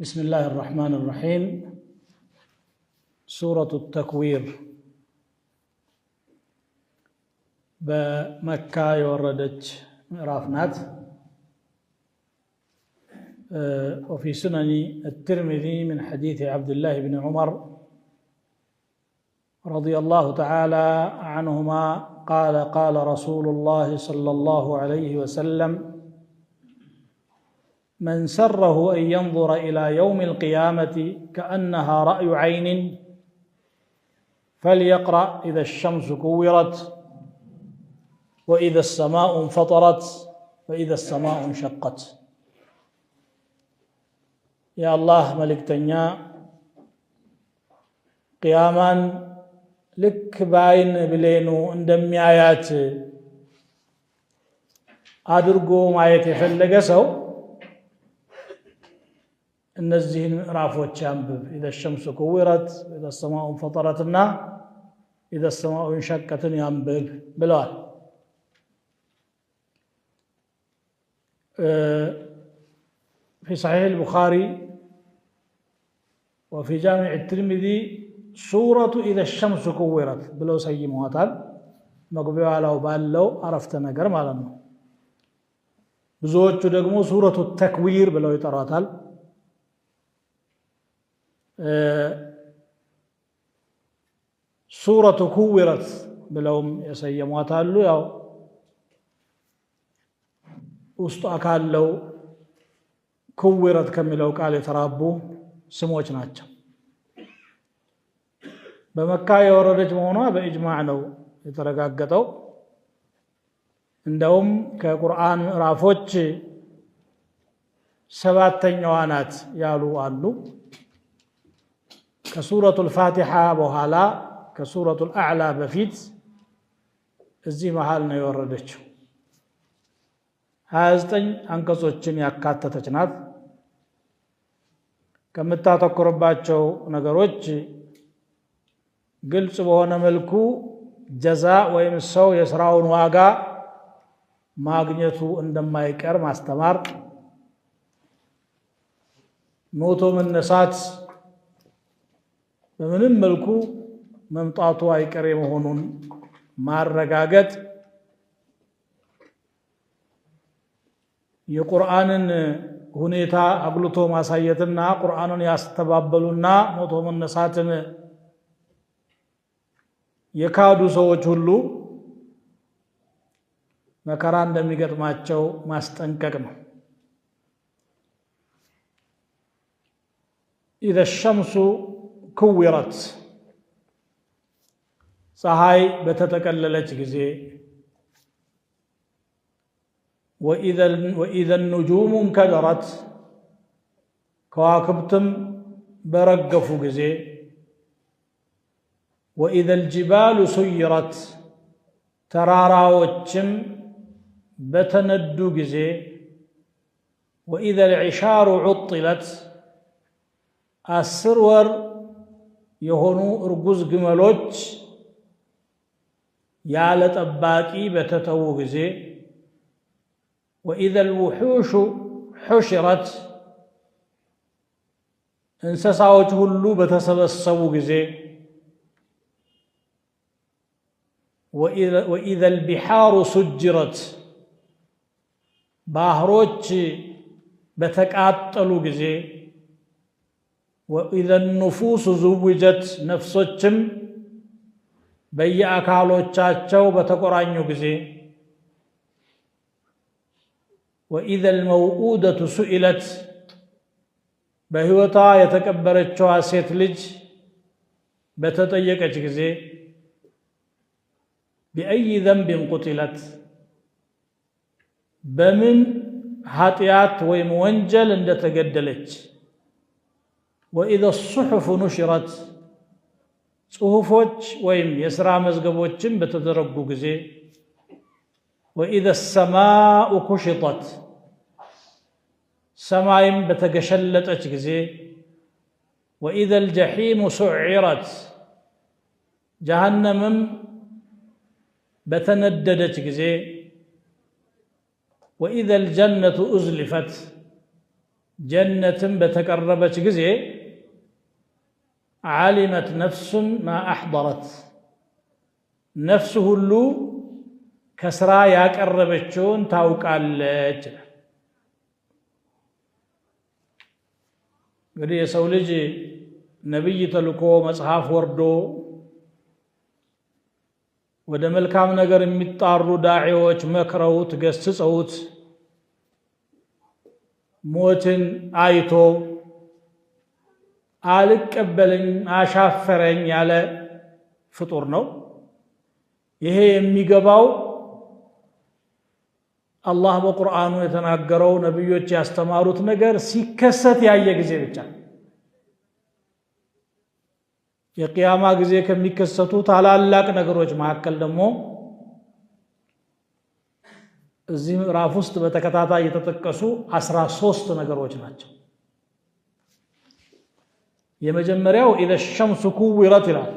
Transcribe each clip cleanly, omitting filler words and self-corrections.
بسم الله الرحمن الرحيم سورة التكوير بمكة يوردت رافنات وفي سنن الترمذي من حديث عبد الله بن عمر رضي الله تعالى عنهما قال رسول الله صلى الله عليه وسلم من سره أن ينظر إلى يوم القيامة كأنها رأي عين فليقرأ إذا الشمس كورت وإذا السماء انفطرت وإذا السماء انشقت. يا الله ملك تنيا قيامان لك باين بلينو اندمي آيات أدرقو ما يتفلق سو እነዚህን ምዕራፎች አንብብ إذا الشمس كورت إذا السماء انفطرتና إذا السماء انشقت ያንብብ ብለዋል። في صحيح البخاري وفي جامع الترمذي سورة إذا الشمس كورت ብለው ሰይመዋታል። መግቢያው ላይ ባለው አረፍተ ነገር ማለት ነው። ብዙዎቹ ደግሞ ሱረቱ ተክዊር ብለው ይጠራታል። ሱረቱ ኩዊረት ብለውም የሰየሟታሉ። ያው ውስጧ ካለው ኩዊረት ከሚለው ቃል የተራቡ ስሞች ናቸው። በመካ የወረደች መሆኗ በኢጅማዕ ነው የተረጋገጠው። እንደውም ከቁርአን ምዕራፎች ሰባተኛዋ ናት ያሉ አሉ። ከሱረቱል ፋቲሓ በኋላ ከሱረቱል አዕላ በፊት እዚህ መሃል ነው የወረደችው። 29 አንቀጾችን ያካተተች ናት። ከምታተኩርባቸው ነገሮች ግልጽ በሆነ መልኩ ጀዛ ወይም ሰው የስራውን ዋጋ ማግኘቱ እንደማይቀር ማስተማር፣ ሞቶ መነሳት በምንም መልኩ መምጣቱ አይቀሬ መሆኑን ማረጋገጥ፣ የቁርአንን ሁኔታ አግልቶ ማሳየትና ቁርአኑን ያስተባበሉና ሞቶ መነሳትን የካዱ ሰዎች ሁሉ መከራ እንደሚገጥማቸው ማስጠንቀቅ ነው። إذا الشمس كورت ፀሐይ በተጠቀለለች ጊዜ وإذا النجوم انكدرت ከዋክብትም በረገፉ ጊዜ وإذا الجبال سيرت ተራራዎችም በተነዱ ጊዜ وإذا العشار عطلت 10 ወር የሆኑ እርጉዝ ግመሎች ያለ ጠባቂ በተተው ጊዜ وإذا الوحوش حشرت እንስሳዎች ሁሉ በተሰበሰቡ ጊዜ وإذا البحار سجرت ባህሮች በተቃጠሉ ጊዜ وإذا النفوس زوجت ነፍሶችም በየአካሎቻቸው በተቆራኙ ጊዜ وإذا الموءودة سئلت በህይወቷ የተቀበረችው ሴት ልጅ በተጠየቀች ጊዜ بأي ذنب قتلت በምን ኃጢአት ወይም ወንጀል እንደተገደለች وإذا الصحف نشرت ጽሁፎች ወይም የሥራ መዝገቦችን በተዘረጉ ጊዜ وإذا السماء كشطت ሰማይም በተገሸለጠች ጊዜ وإذا الجحيم سعرت جهنمም በተነደደች ጊዜ وإذا الجنة أزلفت ጀነትን በተቀረበች ጊዜ ዓሊመት ነፍሱን ማ አሕضረት ነፍስ ሁሉ ከስራ ያቀረበችውን ታውቃለች። እንግዲህ የሰው ልጅ ነብይ ተልኮ መጽሐፍ ወርዶ ወደ መልካም ነገር የሚጣሩ ዳዒዎች መክረውት ገስጸውት ሞትን አይቶ አልቀበለኝ አሻፈረኝ ያለ ፍጡር ነው። ይሄ የሚገባው አላህ በቁርአኑ የተናገረው ነብዮች ያስተማሩት ነገር ሲከሰት ያየ ጊዜ ብቻ። የቂያማ ጊዜ ከሚከሰቱ ታላላቅ ነገሮች መካከል ደግሞ እዚህ ምዕራፍ ውስጥ በተከታታይ የተጠቀሱ 13 ነገሮች ናቸው። የመጀመሪያው ኢዘ ሸምሱ ኩዊረት ይላል።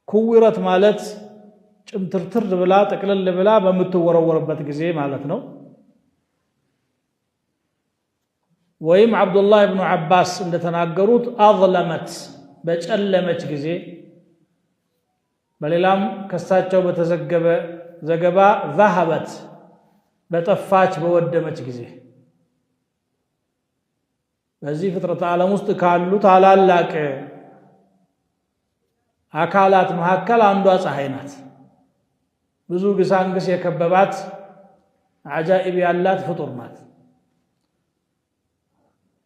ኩዊረት ማለት ጭምትርትር ብላ ጠቅለል ብላ በምትወረወርበት ጊዜ ማለት ነው። ወይም አብዱላህ ኢብኑ አባስ እንደተናገሩት አዝለመት በጨለመች ጊዜ፣ በሌላም ከሳቸው በተዘገበ ዘገባ ዘሀበት በጠፋች በወደመች ጊዜ። በዚህ ፍጥረት ዓለም ውስጥ ካሉ ታላላቅ አካላት መካከል አንዷ ፀሐይ ናት። ብዙ ግሳንግስ የከበባት አጃኢብ ያላት ፍጡር ናት።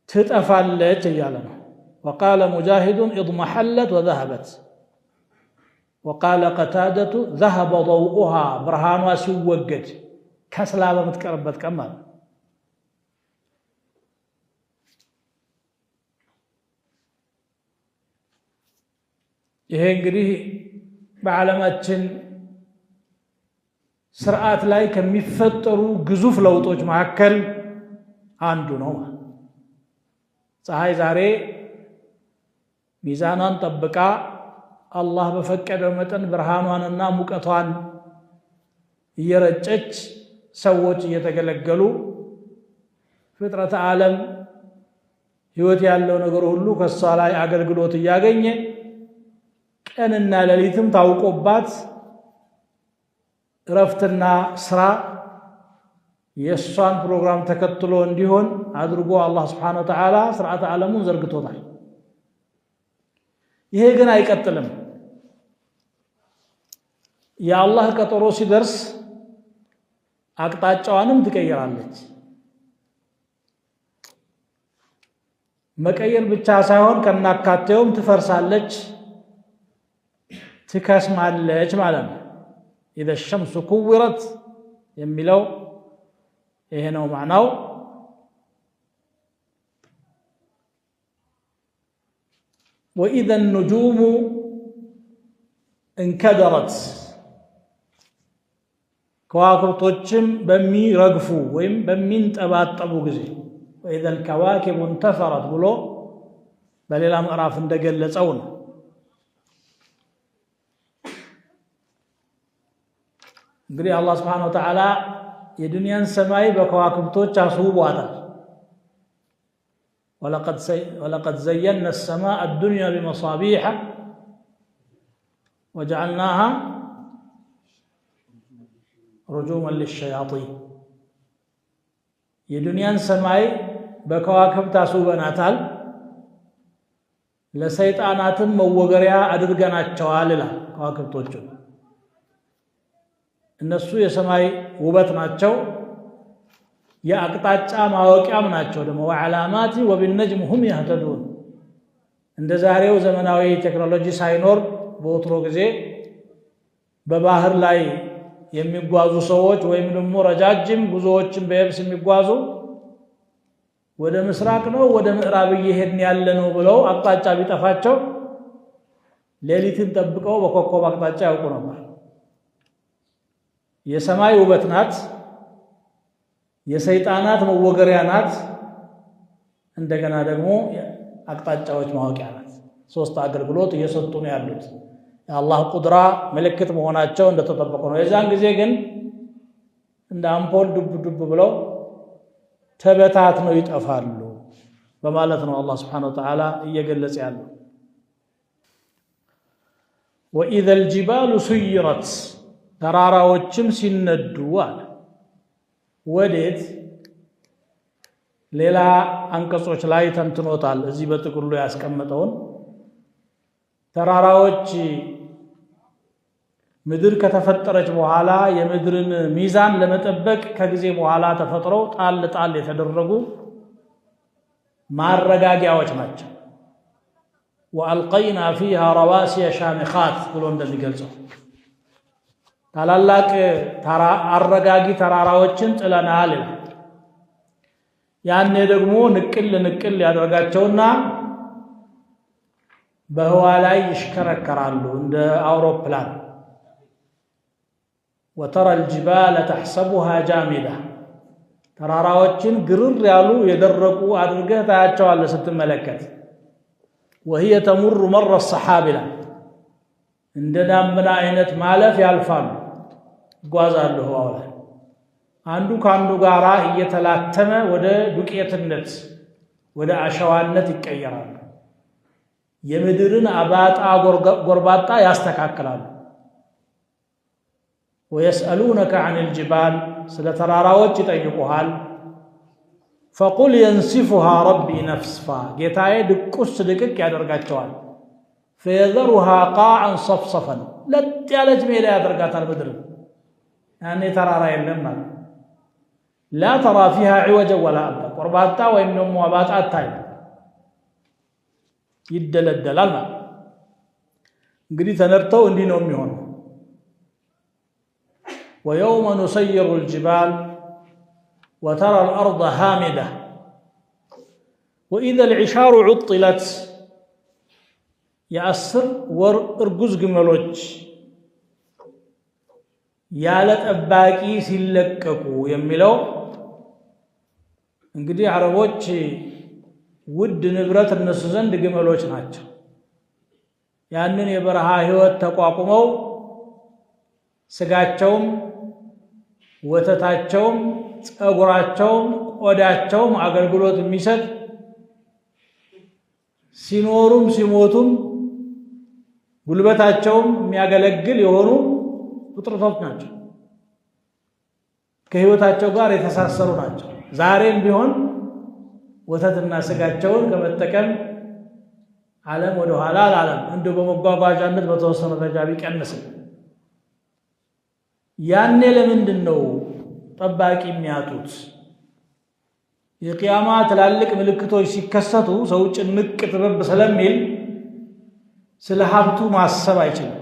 ትጠፋለች እያለ ነው። ወቃለ ሙጃሂዱን ኢድመሐለት ወዘሀበት ወቃለ ቀታደቱ ዘሀበ ضوءها ብርሃኗ ሲወገድ ከስላ በምትቀርበት ቀን ማለት። ይሄ እንግዲህ በዓለማችን ስርዓት ላይ ከሚፈጠሩ ግዙፍ ለውጦች መካከል አንዱ ነው። ፀሐይ ዛሬ ሚዛኗን ጠብቃ አላህ በፈቀደው መጠን ብርሃኗንና ሙቀቷን እየረጨች ሰዎች እየተገለገሉ ፍጥረተ ዓለም ህይወት ያለው ነገር ሁሉ ከሷ ላይ አገልግሎት እያገኘ ቀንና ሌሊትም ታውቆባት እረፍትና ስራ የእሷን ፕሮግራም ተከትሎ እንዲሆን አድርጎ አላህ ስብሓነሁ ወተዓላ ስርዓተ ዓለሙን ዘርግቶታል። ይሄ ግን አይቀጥልም። የአላህ ቀጠሮ ሲደርስ አቅጣጫዋንም ትቀይራለች። መቀየር ብቻ ሳይሆን ከናካቴውም ትፈርሳለች፣ ትከስማለች ማለት ነው። ኢዘ ሸምሱ ኩዊረት የሚለው ይሄ ነው ማዕናው። ወኢዘ ኑጁሙ እንከደረት ከዋክብቶችም በሚረግፉ ወይም በሚንጠባጠቡ ጊዜ ወኢዘ ልከዋኪቡ እንተፈረት ብሎ በሌላ ምዕራፍ እንደገለጸው ነው። እንግዲህ አላህ ስብሓነሁ ወተዓላ የዱንያን ሰማይ በከዋክብቶች አስውቧታል። ወለቀድ ዘየና ሰማአ አዱንያ ቢመሳቢሐ ወጀዐልናሃ ሩጁመን ሊሸያጢን። የዱንያን ሰማይ በከዋክብት አስውበናታል፣ ለሰይጣናትም መወገሪያ አድርገናቸዋል ይላል። ከዋክብቶቹ እነሱ የሰማይ ውበት ናቸው፣ የአቅጣጫ ማወቂያም ናቸው። ደግሞ ወዓላማቲ ወቢነጅም ሁም የህተዱን። እንደ ዛሬው ዘመናዊ ቴክኖሎጂ ሳይኖር በወትሮ ጊዜ በባህር ላይ የሚጓዙ ሰዎች ወይም ደግሞ ረጃጅም ጉዞዎችን በየብስ የሚጓዙ ወደ ምስራቅ ነው ወደ ምዕራብ እየሄድን ያለ ነው ብለው አቅጣጫ ቢጠፋቸው ሌሊትን ጠብቀው በኮከብ አቅጣጫ ያውቁ ነበር። የሰማይ ውበት ናት፣ የሰይጣናት መወገሪያ ናት፣ እንደገና ደግሞ አቅጣጫዎች ማወቂያ ናት። ሶስት አገልግሎት እየሰጡ ነው ያሉት። የአላህ ቁድራ ምልክት መሆናቸው እንደተጠበቁ ነው። የዛን ጊዜ ግን እንደ አምፖል ዱብ ዱብ ብለው ተበታትነው ይጠፋሉ በማለት ነው አላህ Subhanahu Wa Ta'ala እየገለጸ ያለው። وإذا الجبال سيرت ተራራዎችም ሲነዱ አለ። ወዴት ሌላ አንቀጾች ላይ ተንትኖታል። እዚህ በጥቅሉ ያስቀመጠውን ተራራዎች ምድር ከተፈጠረች በኋላ የምድርን ሚዛን ለመጠበቅ ከጊዜ በኋላ ተፈጥረው ጣል ጣል የተደረጉ ማረጋጊያዎች ናቸው። وألقينا فيها رواسي شامخات ብሎ እንደሚገልጸው ታላላቅ አረጋጊ ተራራዎችን ጥለናል ይላል። ያኔ ደግሞ ንቅል ያደርጋቸውና በህዋ ላይ ይሽከረከራሉ እንደ አውሮፕላን። وترى الجبال تحسبها جامدة ተራራዎችን ግርር ያሉ የደረቁ አድርገህ ታያቸዋለህ ስትመለከት። وهي تمر مر السحاب ይላል። እንደ ዳመና አይነት ማለፍ ያልፋሉ ይጓዛሉ ህዋው ላይ አንዱ ካንዱ ጋራ እየተላተመ ወደ ዱቄትነት ወደ አሸዋነት ይቀየራሉ። የምድርን አባጣ ጎርባጣ ያስተካክላሉ። ويسألونك عن الجبال ስለተራራዎች ይጠይቁሃል። فقل ينسفها ربي نسفا ጌታዬ ድቁስ ድቅቅ ያደርጋቸዋል። فيذرها قاعا صفصفا ለጥ ያለች ሜዳ ያደርጋታል ምድር ያኔ ተራራ የለም ማለት لا ترى فيها عوجا ولا أمتا ቆርባጣ ወይም ደግሞ አባጣ አታይም ይደለደላል ማለት እንግዲህ ተነርተው እንዲህ ነው የሚሆነው። ويوم نسير الجبال وترى الأرض هامدة وإذا العشار عطلت يأسر ورقز جملوج ያለት አባቂ ሲለቀቁ የሚለው እንግዲህ አረቦች ውድ ንብረት እነሱ ዘንድ ግመሎች ናቸው። ያንን የበረሃ ህይወት ተቋቁመው ስጋቸውም ወተታቸውም ጸጉራቸውም ቆዳቸውም አገልግሎት የሚሰጥ ሲኖሩም ሲሞቱም ጉልበታቸውም የሚያገለግል የሆኑ ፍጥረቶች ናቸው። ከህይወታቸው ጋር የተሳሰሩ ናቸው። ዛሬም ቢሆን ወተትና ስጋቸውን ከመጠቀም ዓለም ወደ ኋላ አላለም። እንደው በመጓጓዣነት በተወሰነ ደረጃ ቢቀንስም ያኔ ለምንድን ነው ጠባቂ የሚያጡት? የቂያማ ትላልቅ ምልክቶች ሲከሰቱ ሰው ጭንቅ ጥበብ ስለሚል ስለ ሀብቱ ማሰብ አይችልም።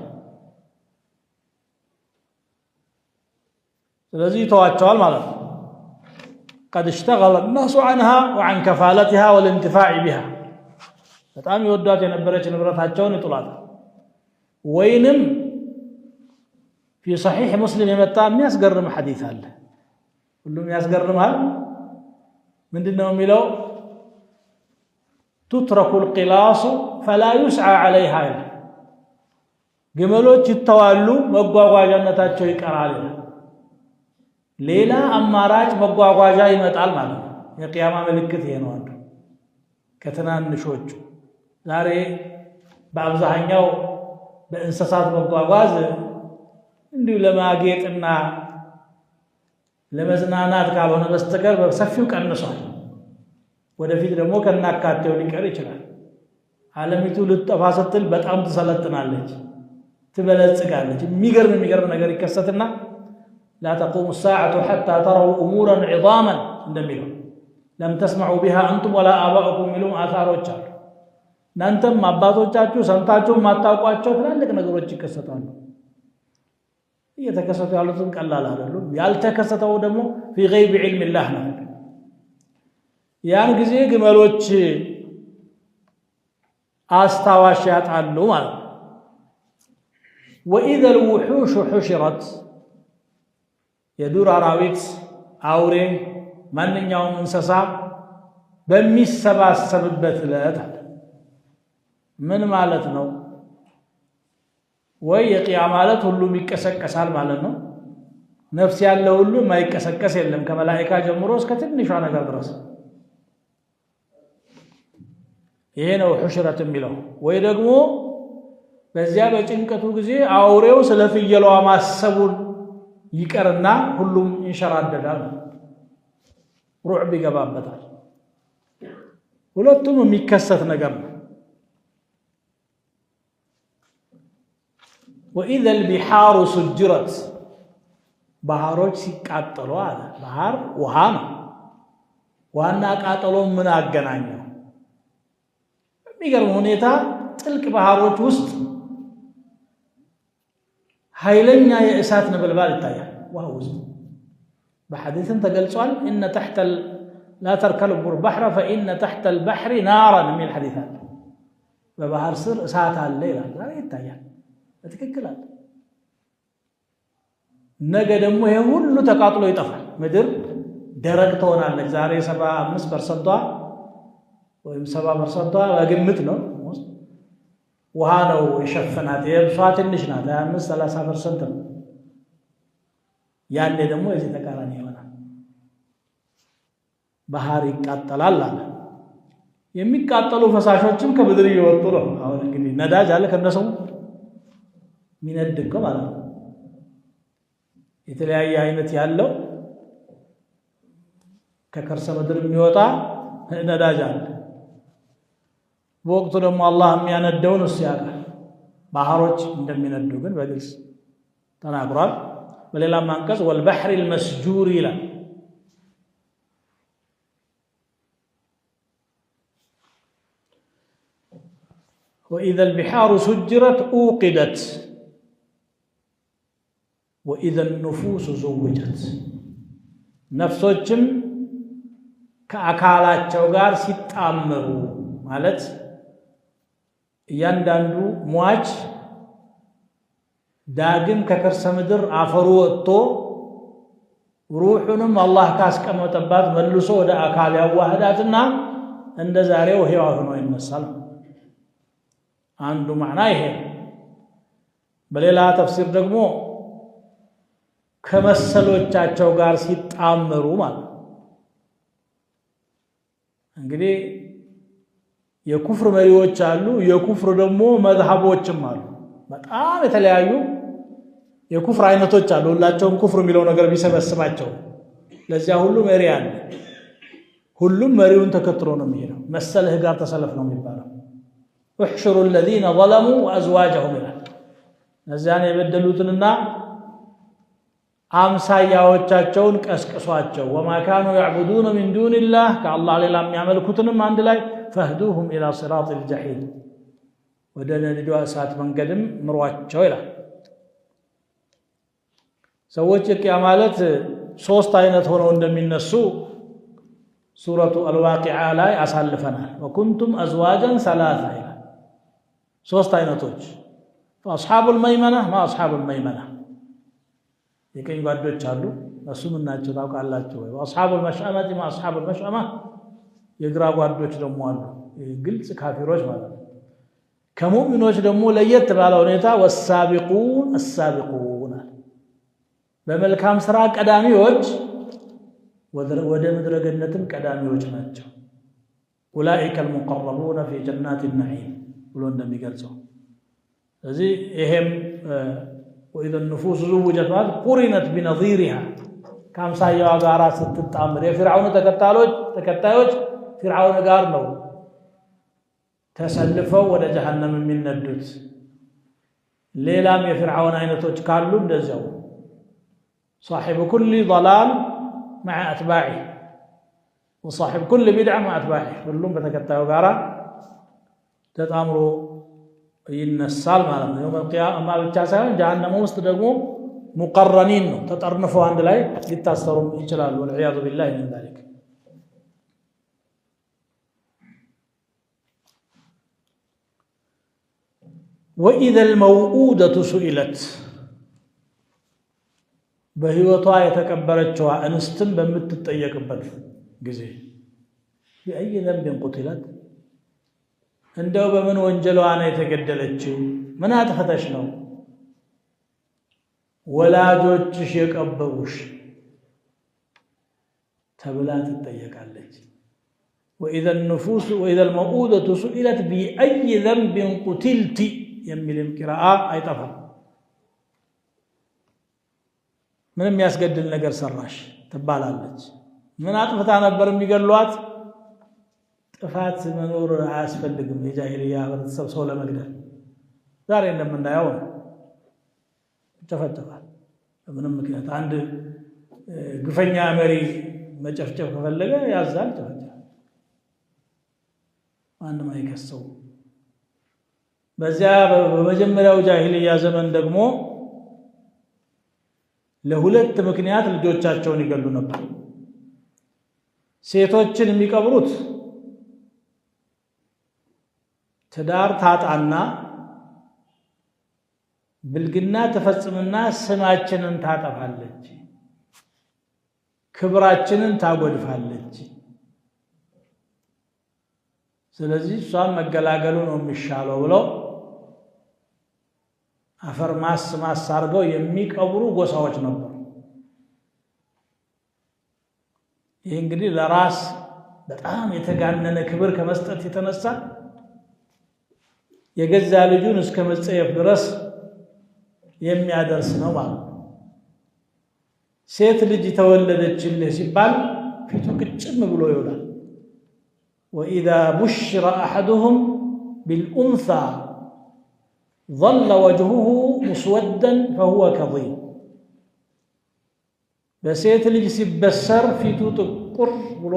ስለዚህ ተዋቸዋል ማለት ነው። قد اشتغل الناس عنها وعن كفالتها والانتفاع بها በጣም ይወዳት የነበረች ንብረታቸውን ይጥላሉ። ወይንም في صحيح مسلم የመጣ የሚያስገርም ሐዲስ አለ። ሁሉም ያስገርማል። ምንድነው የሚለው? تترك القلاص فلا يسعى عليها ግመሎች ይተዋሉ መጓጓዣነታቸው ይቀራል። ሌላ አማራጭ መጓጓዣ ይመጣል ማለት ነው። የቂያማ ምልክት ይሄ ነው አንዱ ከትናንሾቹ። ዛሬ በአብዛኛው በእንስሳት መጓጓዝ እንዲሁ ለማጌጥና ለመዝናናት ካልሆነ በስተቀር በሰፊው ቀንሷል። ወደፊት ደግሞ ከናካቴው ሊቀር ይችላል። ዓለሚቱ ልትጠፋ ስትል በጣም ትሰለጥናለች፣ ትበለጽጋለች። የሚገርም ነገር ይከሰትና لا تقوم الساعة حتى تروا أمورا عظاما እንደሚለው لم تسمعوا بها أنتم ولا آباؤكم ሚሉም አታሮች አሉ። እናንተም አባቶቻችሁ ሰምታችሁ ማታውቋቸው ትላልቅ ነገሮች ይከሰታሉ። እየተከሰቱ ያሉትም ቀላል አይደሉም። ያልተከሰተው ደግሞ في غيب علم الله ነው። ያን ጊዜ ግመሎች አስታዋሽ ያጣሉ ማለት ነው። وإذا الوحوش حشرت የዱር አራዊት አውሬ ማንኛውም እንስሳ በሚሰባሰብበት ዕለት ምን ማለት ነው? ወይ የቂያማ ዕለት ሁሉም ይቀሰቀሳል ማለት ነው። ነፍስ ያለው ሁሉ ማይቀሰቀስ የለም ከመላእክት ጀምሮ እስከ ትንሿ ነገር ድረስ ይሄ ነው ሁሽረት የሚለው ወይ ደግሞ በዚያ በጭንቀቱ ጊዜ አውሬው ስለፍየሏ ማሰቡን ይቀርና ሁሉም ይንሸራደዳል ሩዕብ ይገባበታል ሁለቱም የሚከሰት ነገር ነው وإذا البحار سجرت ባህሮች ሲቃጠሉ አለ ባህር ውሃ ነው ዋና ቃጠሎ ምን አገናኘው የሚገርም ሁኔታ ጥልቅ ባህሮች ውስጥ ኃይለኛ የእሳት ነበልባል ይታያል ዋው በሐዲስም ተገልጿል ان تحت لا تركبوا البحر فان تحت البحر نارا من الحديث በባህር ስር እሳት አለ ይላል ዛሬ ይታያል በትክክል አለ ነገ ደግሞ ይሄ ሁሉ ተቃጥሎ ይጠፋል ምድር ደረቅ ትሆናለች ዛሬ 75% ወይም 70% በግምት ነው ውሃ ነው የሸፈናት የብሷ ትንሽ ናት 25-30% ነው ያኔ ደግሞ እዚህ ተቃራኒ ይሆናል ባህር ይቃጠላል አለ የሚቃጠሉ ፈሳሾችም ከምድር እየወጡ ነው አሁን እንግዲህ ነዳጅ አለ ከነሱ ሚነድቀው ማለት ነው የተለያየ አይነት ያለው ከከርሰ ምድር የሚወጣ ነዳጅ አለ በወቅቱ ደግሞ አላህ የሚያነደውን እሱ ያውቃል ባህሮች እንደሚነዱ ግን በግልጽ ተናግሯል በሌላም አንቀጽ والبحر المسجور ይላል وإذا البحار سجرت أوقدت وإذا النفوس زوجت ነፍሶችም ከአካላቸው ጋር ሲጣመሩ ማለት እያንዳንዱ ሟች ዳግም ከከርሰ ምድር አፈሩ ወጥቶ ሩሑንም አላህ ካስቀመጠባት መልሶ ወደ አካል ያዋህዳትና እንደ ዛሬው ሕያው ሆኖ ይነሳል አንዱ ማዕና ይሄ በሌላ ተፍሲር ደግሞ ከመሰሎቻቸው ጋር ሲጣመሩ ማለት እንግዲህ የኩፍር መሪዎች አሉ የኩፍር ደግሞ መዝሐቦችም አሉ በጣም የተለያዩ የኩፍር አይነቶች አሉ ሁላቸውም ኩፍር የሚለው ነገር ቢሰበስባቸው ለዚያ ሁሉ መሪ አለ ሁሉም መሪውን ተከትሎ ነው የሚሄደው መሰልህ ጋር ተሰለፍ ነው የሚባለው احشروا الذين ظلموا وازواجهم ይላል እነዚያን የበደሉትንና አምሳያዎቻቸውን ቀስቅሷቸው وما كانوا يعبدون من دون الله ከአላህ ሌላ የሚያመልኩትንም አንድ ላይ فهدوهم الى صراط الجحيم ወደ ነዲዱ እሳት መንገድም ምሯቸው ይላል ሰዎች የቂያማ ማለት ሶስት አይነት ሆነው እንደሚነሱ ሱረቱ አልዋቂዓ ላይ አሳልፈናል وكنتم ازواجا ثلاثه ይላል ሶስት አይነቶች فاصحاب الميمنه ما اصحاب الميمنه የቀኝ ጓዶች አሉ እሱም እናቸው ታውቃላችሁ ወይ واصحاب المشأمه ما اصحاب المشأمه የግራ ጓዶች ደግሞ አሉ ግልጽ ካፊሮች ማለት ነው ከሙእሚኖች ደግሞ ለየት ባለ ሁኔታ والسابقون السابقون በመልካም ስራ ቀዳሚዎች ወደ ምድረ ገነትም ቀዳሚዎች ናቸው اولئك المقربون في جنات النعيم ብሎ እንደሚገልጸው ስለዚህ ይሄም واذا النفوس زوجت قرنت بنظيرها ከአምሳያዋ ጋር ስትጣመር የፍርዓውን ተከታዮች ፍርዓውን ጋር ነው ተሰልፈው ወደ ጀሃነም የሚነዱት ሌላም የፍርዓውን አይነቶች ካሉ እንደዛው صاحب كل ضلال مع اتباعه وصاحب كل بدعه مع اتباعه ሁሉም በተከታዩ ጋራ ተጣምሮ ይነሳል ማለት ነው የውመል ቂያማ ብቻ ሳይሆን ጀሃነም ውስጥ ደግሞ ሙቀረኒን ነው ተጠርንፈው አንድ ላይ ሊታሰሩ ይችላሉ ወልዒያዙ ቢላሂ ሚን ذلك وإذا الموءودة سئلت በህይወቷ የተቀበረችዋ እንስትም በምትጠየቅበት ጊዜ بأي ذنب قتلت እንደው በምን ወንጀሏ ነው የተገደለችው ምን አጥፍተሽ ነው ወላጆችሽ የቀበሩሽ ተብላ ትጠየቃለች። وإذا الموءودة سئلت بأي ذنب قتلت የሚልም ቂራአ አይጠፋም። ምንም ያስገድል ነገር ሰራሽ ትባላለች። ምን አጥፍታ ነበር የሚገሏት? ጥፋት መኖር አያስፈልግም የጃሂልያ ህብረተሰብ ሰው ለመግደል። ዛሬ እንደምናየው ይጨፈጨፋል በምንም ምክንያት። አንድ ግፈኛ መሪ መጨፍጨፍ ከፈለገ ያዛል፣ ጨፍጨፍ፣ ማንም አይከሰው። በዚያ በመጀመሪያው ጃሂልያ ዘመን ደግሞ ለሁለት ምክንያት ልጆቻቸውን ይገሉ ነበር። ሴቶችን የሚቀብሩት ትዳር ታጣና ብልግና ተፈጽምና ስማችንን ታጠፋለች፣ ክብራችንን ታጎድፋለች። ስለዚህ እሷን መገላገሉ ነው የሚሻለው ብለው አፈር ማስ አድርገው የሚቀብሩ ጎሳዎች ነበሩ። ይህ እንግዲህ ለራስ በጣም የተጋነነ ክብር ከመስጠት የተነሳ የገዛ ልጁን እስከ መጸየፍ ድረስ የሚያደርስ ነው ማለት ነው። ሴት ልጅ ተወለደችልህ ሲባል ፊቱ ቅጭም ብሎ ይውላል። وإذا بشر أحدهم بالأنثى ظل وجهه مسودا فهو كظيم በሴት ልጅ ሲበሰር ፊቱ ጥቁር ብሎ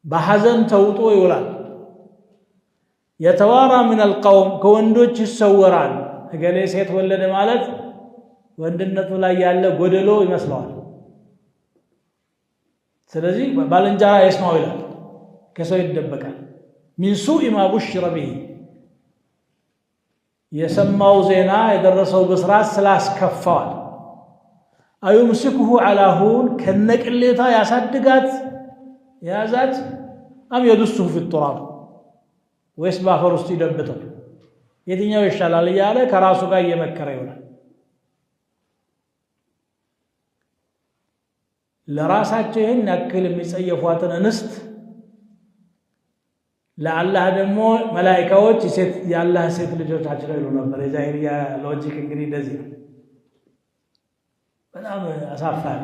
በሐዘን ተውጦ ይውላል። የተዋራ من القوم ከወንዶች ይሰወራል። እገሌ ሴት ወለደ ማለት ወንድነቱ ላይ ያለ ጎደሎ ይመስለዋል። ስለዚህ ባልንጀራ ይስማው ይላል፣ ከሰው ይደበቃል። من سوء ما بشر به የሰማው ዜና የደረሰው ብስራት ስላስከፋዋል። أيمسكه على هون ከነቅሌታ ያሳድጋት ያዛት أم يدسه في التراب ወይስ ባፈር ውስጥ ይደብተው የትኛው ይሻላል እያለ ከራሱ ጋር እየመከረ ይሆናል። ለራሳቸው ይህን ያክል የሚጸየፏትን እንስት ለአላህ ደግሞ መላእክቶች የአላህ ሴት ልጆቻቸው ይሉ ነበር። የዛሂሪያ ሎጂክ እንግዲህ እንደዚህ ነው። በጣም አሳፋሪ።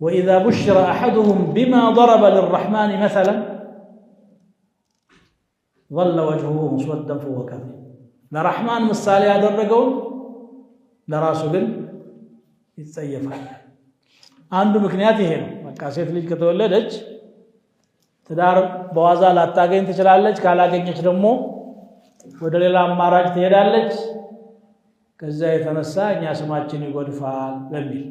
وإذا بشر أحدهم بما ضرب للرحمن مثلا ظل وجهه مسودا فهو كظيم ለረሕማን ምሳሌ ያደረገውን ለራሱ ግን ይጸየፋል። አንዱ ምክንያት ይሄ ነው። በቃ ሴት ልጅ ከተወለደች ትዳር በዋዛ ላታገኝ ትችላለች። ካላገኘች ደግሞ ወደ ሌላ አማራጭ ትሄዳለች። ከዛ የተነሳ እኛ ስማችን ይጎድፋል በሚል።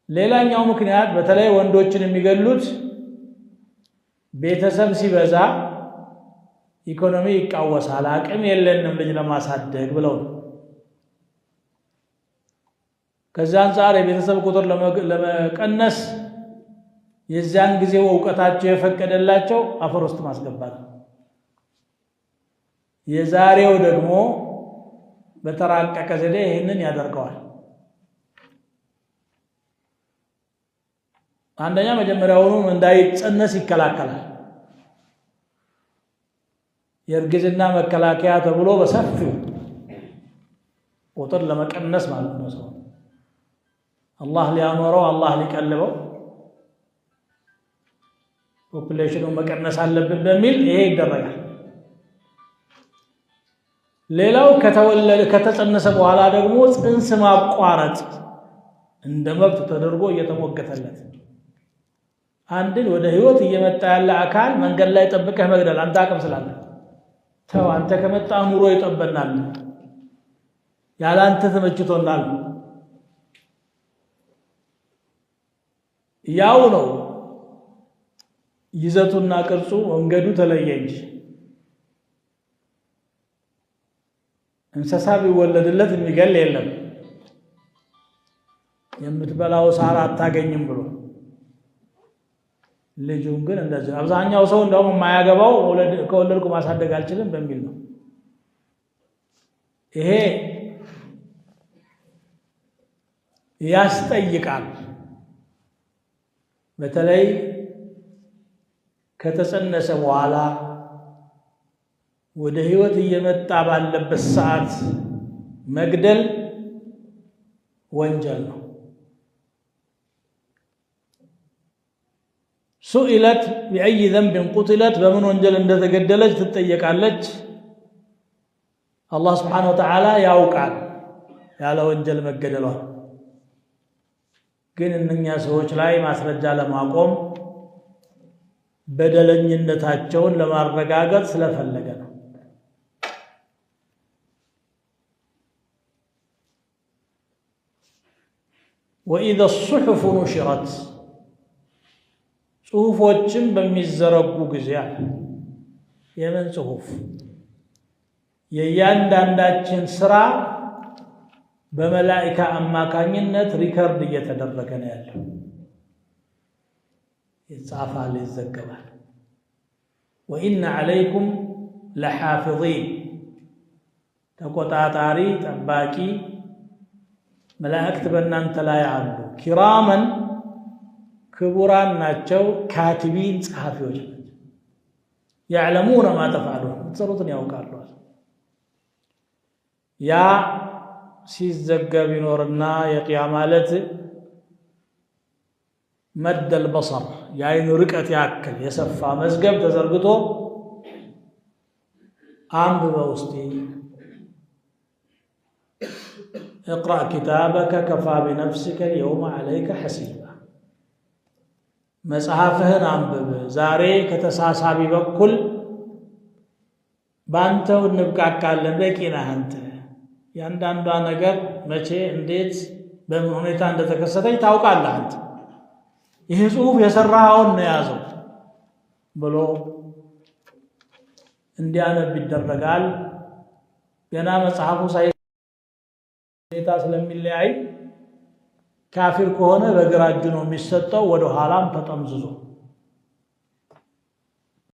ሌላኛው ምክንያት በተለይ ወንዶችን የሚገሉት ቤተሰብ ሲበዛ ኢኮኖሚ ይቃወሳል፣ አቅም የለንም ልጅ ለማሳደግ ብለው ነው። ከዛ አንፃር የቤተሰብ ቁጥር ለመቀነስ የዚያን ጊዜው ዕውቀታቸው የፈቀደላቸው አፈር ውስጥ ማስገባት ነው። የዛሬው ደግሞ በተራቀቀ ዘዴ ይህንን ያደርገዋል። አንደኛ መጀመሪያውኑ እንዳይጸነስ ይከላከላል። የእርግዝና መከላከያ ተብሎ በሰፊው ቁጥር ለመቀነስ ማለት ነው። ሰው አላህ ሊያኖረው አላህ ሊቀልበው ፖፑሌሽኑን መቀነስ አለብን በሚል ይሄ ይደረጋል። ሌላው ከተጸነሰ በኋላ ደግሞ ጽንስ ማቋረጥ እንደ መብት ተደርጎ እየተሞገተለት አንድን ወደ ህይወት እየመጣ ያለ አካል መንገድ ላይ ጠብቀህ መግደል አንተ አቅም ስላለ ተው፣ አንተ ከመጣ ኑሮ ይጠበናል፣ ያለ አንተ ተመችቶናል። ያው ነው ይዘቱና ቅርጹ መንገዱ ተለየ እንጂ እንስሳ ቢወለድለት የሚገል የለም። የምትበላው ሳር አታገኝም ብሎ ልጁን ግን እንደዚህ አብዛኛው ሰው እንደውም የማያገባው ከወለድኩ ማሳደግ አልችልም በሚል ነው። ይሄ ያስጠይቃል። በተለይ ከተጸነሰ በኋላ ወደ ህይወት እየመጣ ባለበት ሰዓት መግደል ወንጀል ነው። ሱኢለት ቢአይ ዘንብን ቁትለት በምን ወንጀል እንደተገደለች ትጠየቃለች። አላህ ስብሓነሁ ወተዓላ ያውቃል ያለ ወንጀል መገደሏል። ግን እነኛ ሰዎች ላይ ማስረጃ ለማቆም በደለኝነታቸውን ለማረጋገጥ ስለፈለገ ነው። ወኢዘ ሱሑፉ ኑሽረት ጽሁፎችን በሚዘረጉ ጊዜ አለ። የምን ጽሁፍ? የእያንዳንዳችን ስራ በመላኢካ አማካኝነት ሪከርድ እየተደረገ ነው ያለው። ይጻፋል፣ ይዘገባል። ወኢነ ዐለይኩም ለሓፊዚን ተቆጣጣሪ ጠባቂ መላእክት በእናንተ ላይ አሉ። ኪራመን ክቡራን ናቸው። ካቲቢን ጸሐፊዎች ናቸው። ያዕለሙነ ማ ተፍዐሉን የምትሰሩትን ያውቃሉ። ያ ሲዘገብ ይኖርና የቅያማ ዕለት መደል በሰር የአይኑ ርቀት ያክል የሰፋ መዝገብ ተዘርግቶ አንብበው እስቲ اقرأ كتابك كفى بنفسك اليوم عليك حسيبا መጽሐፍህን አንብብ ዛሬ ከተሳሳቢ በኩል ባንተው እንብቃቃለን በቂ ነህ አንተ ያንዳንዷ ነገር መቼ እንዴት በምን ሁኔታ እንደተከሰተች ታውቃለህ አንተ ይህ ጽሁፍ የሰራውን ነው ያዘው ብሎ እንዲያነብ ይደረጋል። ገና መጽሐፉ ሁኔታ ስለሚለያይ ካፊር ከሆነ በግራ እጁ ነው የሚሰጠው፣ ወደ ኋላም ተጠምዝዞ